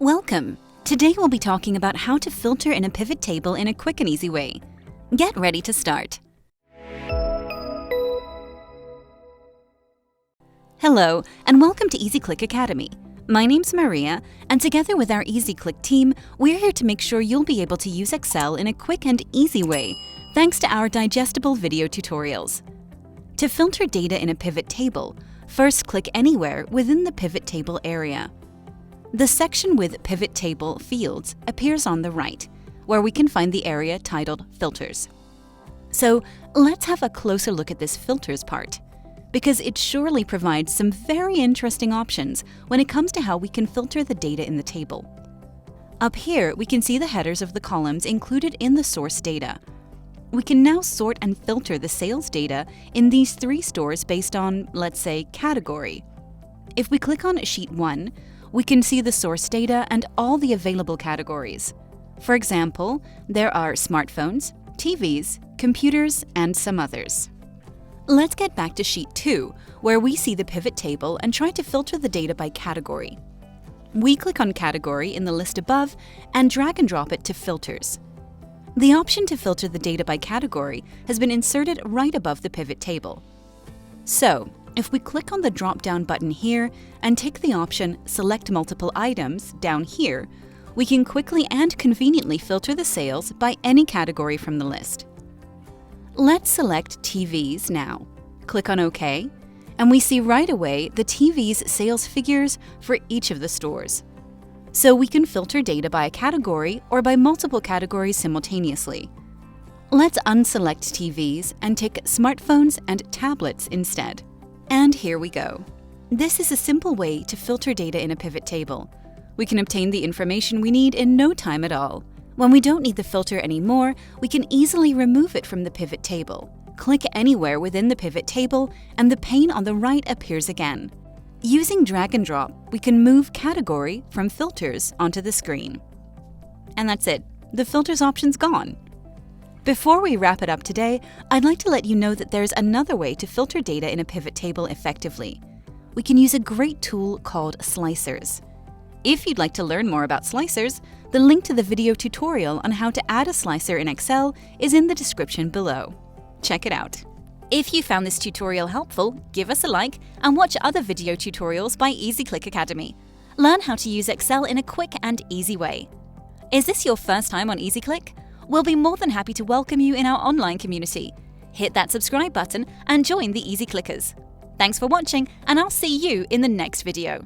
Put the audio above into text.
Welcome! Today we'll be talking about how to filter in a pivot table in a quick and easy way. Get ready to start. Hello, and welcome to EasyClick Academy. My name's Maria, and together with our EasyClick team, we're here to make sure you'll be able to use Excel in a quick and easy way, thanks to our digestible video tutorials. To filter data in a pivot table, first click anywhere within the pivot table area. The section with Pivot Table Fields appears on the right, where we can find the area titled Filters. So let's have a closer look at this Filters part, because it surely provides some very interesting options when it comes to how we can filter the data in the table. Up here, we can see the headers of the columns included in the source data. We can now sort and filter the sales data in these three stores based on, let's say, category. If we click on Sheet 1, we can see the source data and all the available categories. For example, there are smartphones, TVs, computers, and some others. Let's get back to Sheet 2, where we see the pivot table and try to filter the data by category. We click on Category in the list above and drag and drop it to Filters. The option to filter the data by category has been inserted right above the pivot table. So, if we click on the drop-down button here and take the option Select Multiple Items down here, we can quickly and conveniently filter the sales by any category from the list. Let's select TVs now. Click on OK, and we see right away the TV's sales figures for each of the stores. So we can filter data by a category or by multiple categories simultaneously. Let's unselect TVs and take smartphones and tablets instead. And here we go. This is a simple way to filter data in a pivot table. We can obtain the information we need in no time at all. When we don't need the filter anymore, we can easily remove it from the pivot table. Click anywhere within the pivot table and the pane on the right appears again. Using drag and drop, we can move category from filters onto the screen. And that's it. The filters option's gone. Before we wrap it up today, I'd like to let you know that there's another way to filter data in a pivot table effectively. We can use a great tool called slicers. If you'd like to learn more about slicers, the link to the video tutorial on how to add a slicer in Excel is in the description below. Check it out. If you found this tutorial helpful, give us a like and watch other video tutorials by EasyClick Academy. Learn how to use Excel in a quick and easy way. Is this your first time on EasyClick? We'll be more than happy to welcome you in our online community. Hit that subscribe button and join the Easy Clickers. Thanks for watching, and I'll see you in the next video.